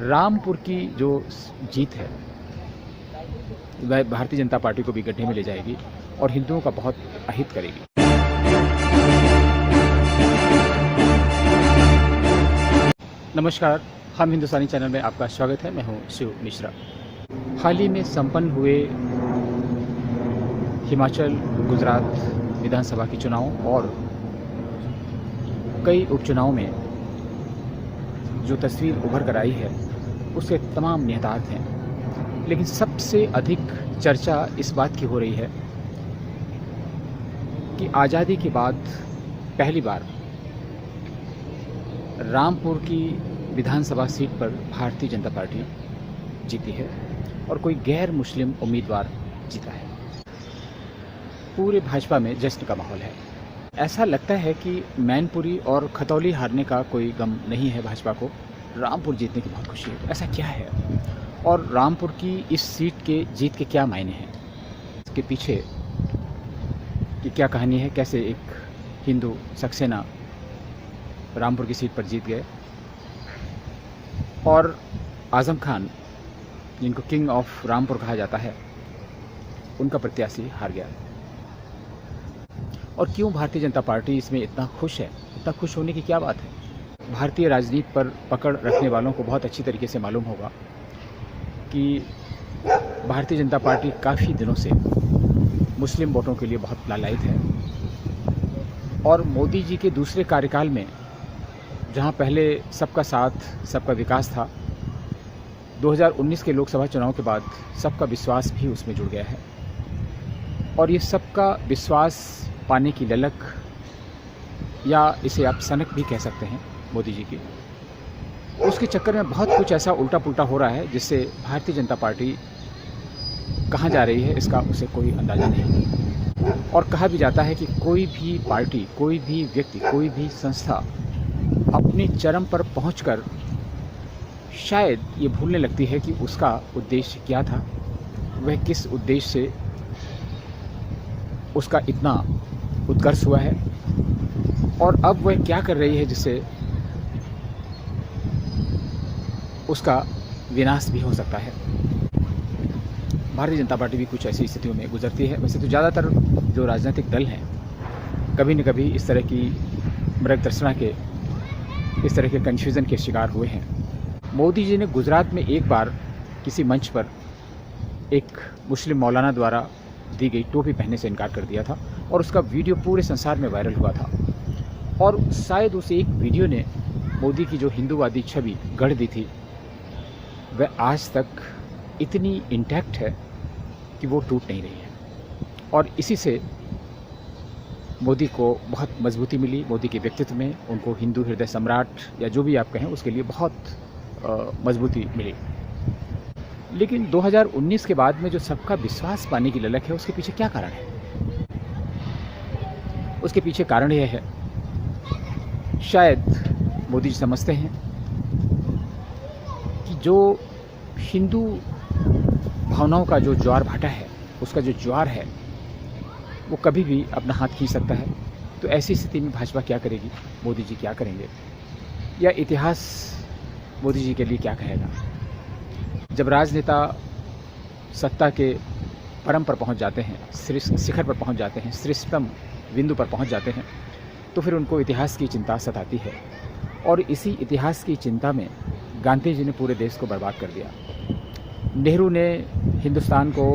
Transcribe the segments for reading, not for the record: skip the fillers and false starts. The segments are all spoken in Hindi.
रामपुर की जो जीत है वह भारतीय जनता पार्टी को भी गड्ढे में ले जाएगी और हिंदुओं का बहुत अहित करेगी। नमस्कार, हम हिंदुस्तानी चैनल में आपका स्वागत है। मैं हूं शिव मिश्रा। हाल ही में संपन्न हुए हिमाचल गुजरात विधानसभा के चुनाव और कई उपचुनाव में जो तस्वीर उभर कर आई है उसके तमाम निहितार्थ हैं, लेकिन सबसे अधिक चर्चा इस बात की हो रही है कि आज़ादी के बाद पहली बार रामपुर की विधानसभा सीट पर भारतीय जनता पार्टी जीती है और कोई गैर मुस्लिम उम्मीदवार जीता है। पूरे भाजपा में जश्न का माहौल है। ऐसा लगता है कि मैनपुरी और खतौली हारने का कोई गम नहीं है भाजपा को, रामपुर जीतने की बहुत खुशी है। ऐसा क्या है और रामपुर की इस सीट के जीत के क्या मायने हैं, इसके पीछे की क्या कहानी है, कैसे एक हिंदू सक्सेना रामपुर की सीट पर जीत गए और आज़म खान, जिनको किंग ऑफ रामपुर कहा जाता है, उनका प्रत्याशी हार गया। और क्यों भारतीय जनता पार्टी इसमें इतना खुश है? इतना खुश होने की क्या बात है? भारतीय राजनीति पर पकड़ रखने वालों को बहुत अच्छी तरीके से मालूम होगा कि भारतीय जनता पार्टी काफ़ी दिनों से मुस्लिम वोटों के लिए बहुत लालायित है और मोदी जी के दूसरे कार्यकाल में जहां पहले सबका साथ सबका विकास था, 2019 के लोकसभा चुनाव के बाद सबका विश्वास भी उसमें जुड़ गया है और ये सबका विश्वास पाने की ललक, या इसे आप सनक भी कह सकते हैं मोदी जी की, उसके चक्कर में बहुत कुछ ऐसा उल्टा पुल्टा हो रहा है जिससे भारतीय जनता पार्टी कहाँ जा रही है इसका उसे कोई अंदाज़ा नहीं। और कहा भी जाता है कि कोई भी पार्टी, कोई भी व्यक्ति, कोई भी संस्था अपने चरम पर पहुंचकर शायद ये भूलने लगती है कि उसका उद्देश्य क्या था, वह किस उद्देश्य से उसका इतना उत्कर्ष हुआ है और अब वह क्या कर रही है जिससे उसका विनाश भी हो सकता है। भारतीय जनता पार्टी भी कुछ ऐसी स्थितियों में गुजरती है। वैसे तो ज़्यादातर जो राजनीतिक दल हैं कभी न कभी इस तरह की मृग तृष्णा के, इस तरह के कन्फ्यूज़न के शिकार हुए हैं। मोदी जी ने गुजरात में एक बार किसी मंच पर एक मुस्लिम मौलाना द्वारा दी गई टोपी पहनने से इनकार कर दिया था और उसका वीडियो पूरे संसार में वायरल हुआ था और शायद उस एक वीडियो ने मोदी की जो हिंदूवादी छवि गढ़ दी थी वह आज तक इतनी इंटैक्ट है कि वो टूट नहीं रही है और इसी से मोदी को बहुत मजबूती मिली। मोदी के व्यक्तित्व में उनको हिंदू हृदय सम्राट या जो भी आप कहें उसके लिए बहुत मजबूती मिली। लेकिन 2019 के बाद में जो सबका विश्वास पाने की ललक है उसके पीछे क्या कारण है? उसके पीछे कारण यह है, शायद मोदी जी समझते हैं कि जो हिंदू भावनाओं का जो ज्वार भाटा है, उसका जो ज्वार है वो कभी भी अपना हाथ खींच सकता है। तो ऐसी स्थिति में भाजपा क्या करेगी, मोदी जी क्या करेंगे, या इतिहास मोदी जी के लिए क्या कहेगा? जब राजनेता सत्ता के परम पर पहुंच जाते हैं, शिखर पर पहुंच जाते हैं, श्रेष्ठतम बिंदु पर पहुंच जाते हैं, तो फिर उनको इतिहास की चिंता सताती है और इसी इतिहास की चिंता में गांधी जी ने पूरे देश को बर्बाद कर दिया। नेहरू ने हिंदुस्तान को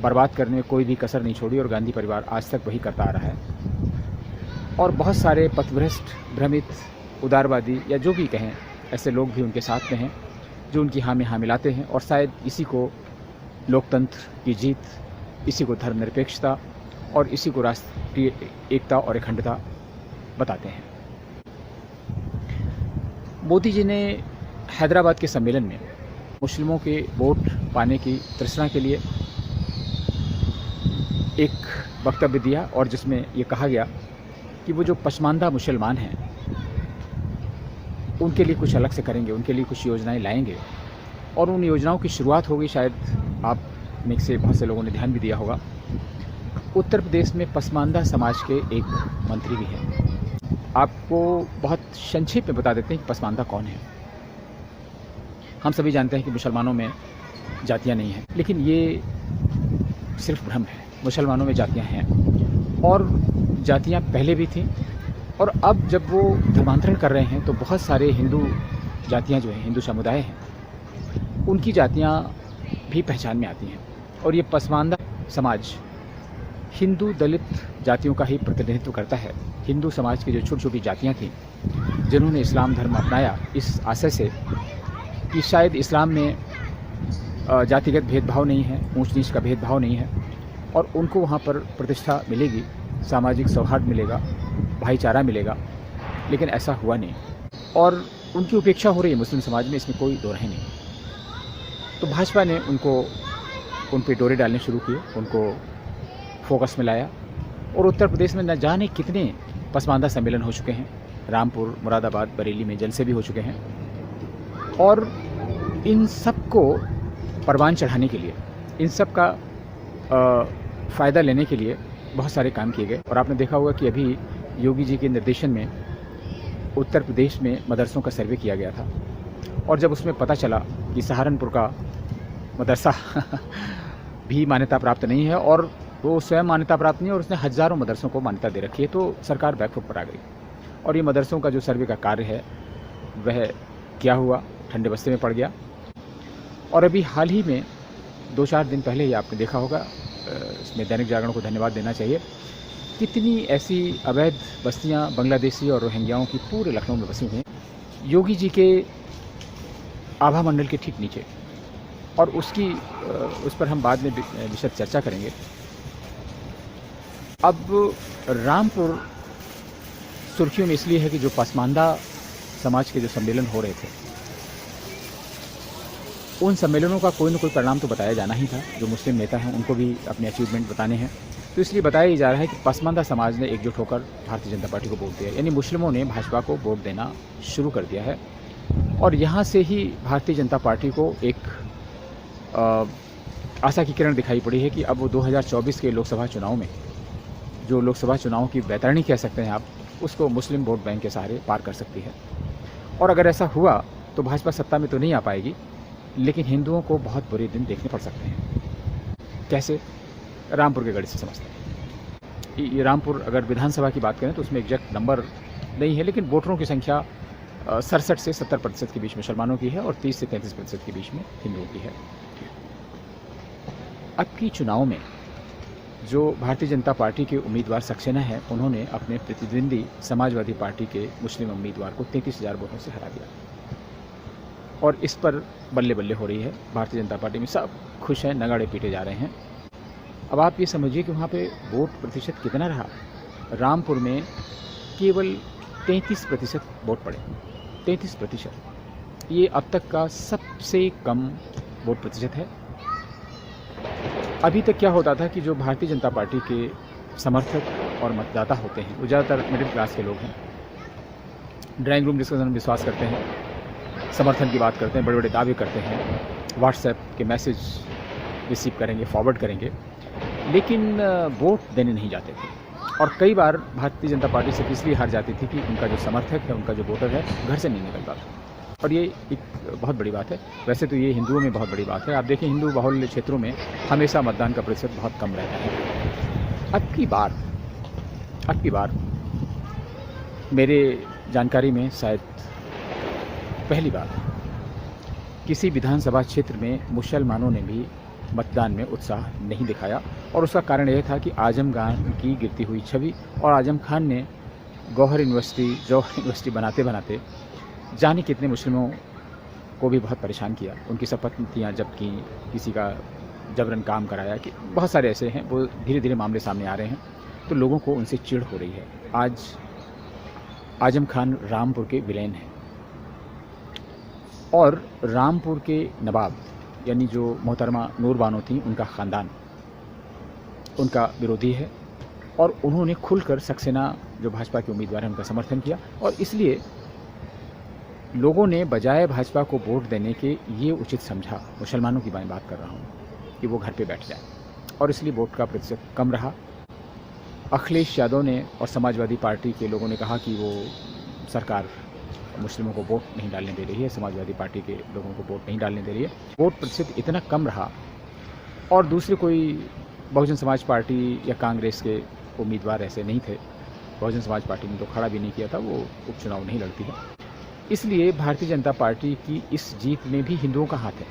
बर्बाद करने में कोई भी कसर नहीं छोड़ी और गांधी परिवार आज तक वही करता आ रहा है। और बहुत सारे पथभ्रष्ट, भ्रमित, उदारवादी या जो भी कहें ऐसे लोग भी उनके साथ में हैं जो उनकी हाँ में हाँ मिलाते हैं और शायद इसी को लोकतंत्र की जीत, इसी को धर्मनिरपेक्षता और इसी को राष्ट्रीय एकता और अखंडता बताते हैं। मोदी जी ने हैदराबाद के सम्मेलन में मुस्लिमों के वोट पाने की तृष्णा के लिए एक वक्तव्य दिया और जिसमें ये कहा गया कि वो जो पसमानदा मुसलमान हैं उनके लिए कुछ अलग से करेंगे, उनके लिए कुछ योजनाएं लाएंगे और उन योजनाओं की शुरुआत हो गई। शायद आप में से बहुत से लोगों ने ध्यान भी दिया होगा, उत्तर प्रदेश में पसमानदा समाज के एक मंत्री भी हैं। आपको बहुत संक्षेप में बता देते हैं कि पसमानदा कौन है। हम सभी जानते हैं कि मुसलमानों में जातियाँ नहीं हैं, लेकिन ये सिर्फ भ्रम है। मुसलमानों में जातियाँ हैं और जातियाँ पहले भी थीं, और अब जब वो धर्मांतरण कर रहे हैं तो बहुत सारे हिंदू जातियाँ जो हैं, हिंदू समुदाय हैं, उनकी जातियाँ भी पहचान में आती हैं। और ये पसमानदा समाज हिंदू दलित जातियों का ही प्रतिनिधित्व करता है। हिंदू समाज की जो छोटी छोटी जातियाँ थीं, जिन्होंने इस्लाम धर्म अपनाया इस आशय से कि शायद इस्लाम में जातिगत भेदभाव नहीं है, ऊंच नीच का भेदभाव नहीं है, और उनको वहाँ पर प्रतिष्ठा मिलेगी, सामाजिक सौहार्द मिलेगा, भाईचारा मिलेगा। लेकिन ऐसा हुआ नहीं, और उनकी उपेक्षा हो रही है मुस्लिम समाज में, इसमें कोई दो राय नहीं। तो भाजपा ने उन पे डोरे डालने शुरू किए, उनको फोकस में लाया, और उत्तर प्रदेश में न जाने कितने पसमानदा सम्मेलन हो चुके हैं। रामपुर, मुरादाबाद, बरेली में जलसे भी हो चुके हैं, और इन सब को परवान चढ़ाने के लिए, इन सब का फ़ायदा लेने के लिए बहुत सारे काम किए गए। और आपने देखा होगा कि अभी योगी जी के निर्देशन में उत्तर प्रदेश में मदरसों का सर्वे किया गया था, और जब उसमें पता चला कि सहारनपुर का मदरसा भी मान्यता प्राप्त नहीं है, और वो स्वयं मान्यता प्राप्त नहीं है, और उसने हज़ारों मदरसों को मान्यता दे रखी है, तो सरकार बैकफुट पर आ गई। और ये मदरसों का जो सर्वे का कार्य है वह क्या हुआ, ठंडे बस्ते में पड़ गया। और अभी हाल ही में 2-4 दिन पहले ही आपने देखा होगा, इसमें दैनिक जागरण को धन्यवाद देना चाहिए, कितनी ऐसी अवैध बस्तियां बांग्लादेशी और रोहिंग्याओं की पूरे लखनऊ में बसी हुई हैं, योगी जी के आभा मंडल के ठीक नीचे। और उस पर हम बाद में विशद चर्चा करेंगे। अब रामपुर सुर्खियों में इसलिए है कि जो पसमानदा समाज के जो सम्मेलन हो रहे थे, उन सम्मेलनों का कोई न कोई परिणाम तो बताया जाना ही था। जो मुस्लिम नेता हैं उनको भी अपने अचीवमेंट बताने हैं, तो इसलिए बताया ही जा रहा है कि पसमानदा समाज ने एकजुट होकर भारतीय जनता पार्टी को वोट दिया, यानी मुस्लिमों ने भाजपा को वोट देना शुरू कर दिया है। और यहाँ से ही भारतीय जनता पार्टी को एक आशा की किरण दिखाई पड़ी है कि अब वो 2024 के लोकसभा चुनाव में, जो लोकसभा चुनाव की बैतरणी कह सकते हैं आप, उसको मुस्लिम वोट बैंक के सहारे पार कर सकती है। और अगर ऐसा हुआ तो भाजपा सत्ता में तो नहीं आ पाएगी, लेकिन हिंदुओं को बहुत बुरे दिन देखने पड़ सकते हैं। कैसे? रामपुर के गढ़ से समझते हैं। ये रामपुर अगर विधानसभा की बात करें तो उसमें एग्जैक्ट नंबर नहीं है, लेकिन वोटरों की संख्या 67 से 70% के बीच मुसलमानों की है, और 30 से 33% के बीच में हिंदुओं की है। अब की चुनाव में जो भारतीय जनता पार्टी के उम्मीदवार सक्सेना है, उन्होंने अपने प्रतिद्वंदी समाजवादी पार्टी के मुस्लिम उम्मीदवार को 33,000 वोटों से हरा दिया, और इस पर बल्ले बल्ले हो रही है भारतीय जनता पार्टी में। सब खुश हैं, नगाड़े पीटे जा रहे हैं। अब आप ये समझिए कि वहाँ पे वोट प्रतिशत कितना रहा। रामपुर में केवल 33% वोट पड़े, 33%। ये अब तक का सबसे कम वोट प्रतिशत है। अभी तक क्या होता था कि जो भारतीय जनता पार्टी के समर्थक और मतदाता होते हैं वो ज़्यादातर मिडिल क्लास के लोग हैं, ड्राइंग रूम डिस्कशन में विश्वास करते हैं, समर्थन की बात करते हैं, बड़े बड़े दावे करते हैं, व्हाट्सएप के मैसेज रिसीव करेंगे, फॉरवर्ड करेंगे, लेकिन वोट देने नहीं जाते थे। और कई बार भारतीय जनता पार्टी से इसलिए हार जाती थी कि उनका जो समर्थक है, उनका जो वोटर है, घर से नहीं निकलता था। और ये एक बहुत बड़ी बात है। वैसे तो ये हिंदुओं में बहुत बड़ी बात है। आप देखें, हिंदू बाहुल्य क्षेत्रों में हमेशा मतदान का प्रतिशत बहुत कम रहता है। अब की बार मेरे जानकारी में शायद पहली बार किसी विधानसभा क्षेत्र में मुसलमानों ने भी मतदान में उत्साह नहीं दिखाया, और उसका कारण यह था कि आजम खान की गिरती हुई छवि, और आजम खान ने जौहर यूनिवर्सिटी बनाते बनाते जाने कितने मुस्लिमों को भी बहुत परेशान किया। उनकी शपथियाँ जब की, किसी का जबरन काम कराया, कि बहुत सारे ऐसे हैं, वो धीरे धीरे मामले सामने आ रहे हैं, तो लोगों को उनसे चिढ़ हो रही है। आज आजम खान रामपुर के विलेन हैं, और रामपुर के नवाब यानी जो मोहतरमा नूर बानो थी, उनका ख़ानदान उनका विरोधी है, और उन्होंने खुलकर सक्सेना जो भाजपा के उम्मीदवार हैं उनका समर्थन किया। और इसलिए लोगों ने बजाय भाजपा को वोट देने के ये उचित समझा, मुसलमानों की बात कर रहा हूँ, कि वो घर पे बैठ जाए, और इसलिए वोट का प्रतिशत कम रहा। अखिलेश यादव ने और समाजवादी पार्टी के लोगों ने कहा कि वो सरकार मुस्लिमों को वोट नहीं डालने दे रही है, समाजवादी पार्टी के लोगों को वोट नहीं डालने दे रही है। वोट प्रतिशत इतना कम रहा और दूसरे कोई बहुजन समाज पार्टी या कांग्रेस के उम्मीदवार ऐसे नहीं थे। बहुजन समाज पार्टी ने तो खड़ा भी नहीं किया था, वो उपचुनाव नहीं लड़ती है। इसलिए भारतीय जनता पार्टी की इस जीत में भी हिंदुओं का हाथ है।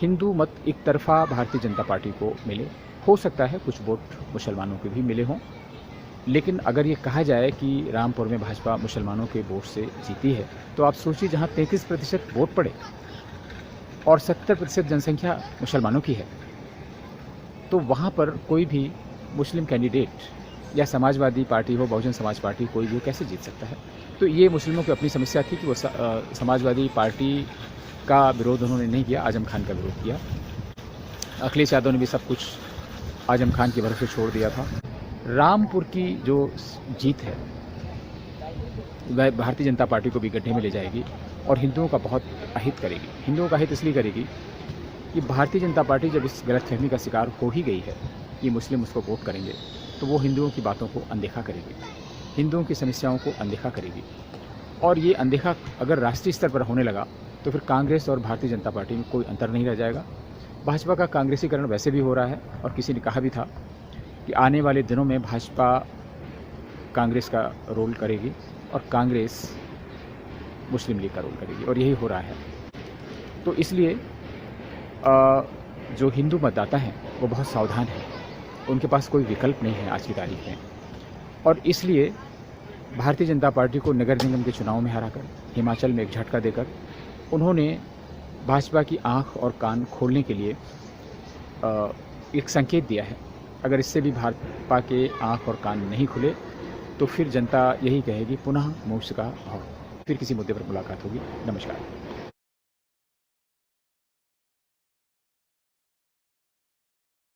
हिंदू मत एक तरफा भारतीय जनता पार्टी को मिले, हो सकता है कुछ वोट मुसलमानों के भी मिले हों, लेकिन अगर ये कहा जाए कि रामपुर में भाजपा मुसलमानों के वोट से जीती है, तो आप सोचिए जहाँ 33% वोट पड़े और 70% जनसंख्या मुसलमानों की है, तो वहाँ पर कोई भी मुस्लिम कैंडिडेट या समाजवादी पार्टी हो, बहुजन समाज पार्टी, कोई भी कैसे जीत सकता है। तो ये मुस्लिमों की अपनी समस्या थी कि वो समाजवादी पार्टी का विरोध उन्होंने नहीं किया, आजम खान का विरोध किया। अखिलेश यादव ने भी सब कुछ आजम खान के भरोसे छोड़ दिया था। रामपुर की जो जीत है वह भारतीय जनता पार्टी को भी गड्ढे में ले जाएगी और हिंदुओं का बहुत अहित करेगी। हिंदुओं का हित इसलिए करेगी कि भारतीय जनता पार्टी जब इस गलतफहमी का शिकार हो ही गई है कि मुस्लिम उसको वोट करेंगे, तो वो हिंदुओं की बातों को अनदेखा करेगी, हिंदुओं की समस्याओं को अनदेखा करेगी। और ये अनदेखा अगर राष्ट्रीय स्तर पर होने लगा तो फिर कांग्रेस और भारतीय जनता पार्टी में कोई अंतर नहीं रह जाएगा। भाजपा का कांग्रेसीकरण वैसे भी हो रहा है और किसी ने कहा भी था कि आने वाले दिनों में भाजपा कांग्रेस का रोल करेगी और कांग्रेस मुस्लिम लीग का रोल करेगी, और यही हो रहा है। तो इसलिए जो हिंदू मतदाता हैं वो बहुत सावधान हैं, उनके पास कोई विकल्प नहीं है आज की तारीख में। और इसलिए भारतीय जनता पार्टी को नगर निगम के चुनाव में हराकर, हिमाचल में एक झटका देकर, उन्होंने भाजपा की आंख और कान खोलने के लिए एक संकेत दिया है। अगर इससे भी भाजपा के आंख और कान नहीं खुले तो फिर जनता यही कहेगी पुनः मूर्छ का भाव। फिर किसी मुद्दे पर मुलाकात होगी। नमस्कार।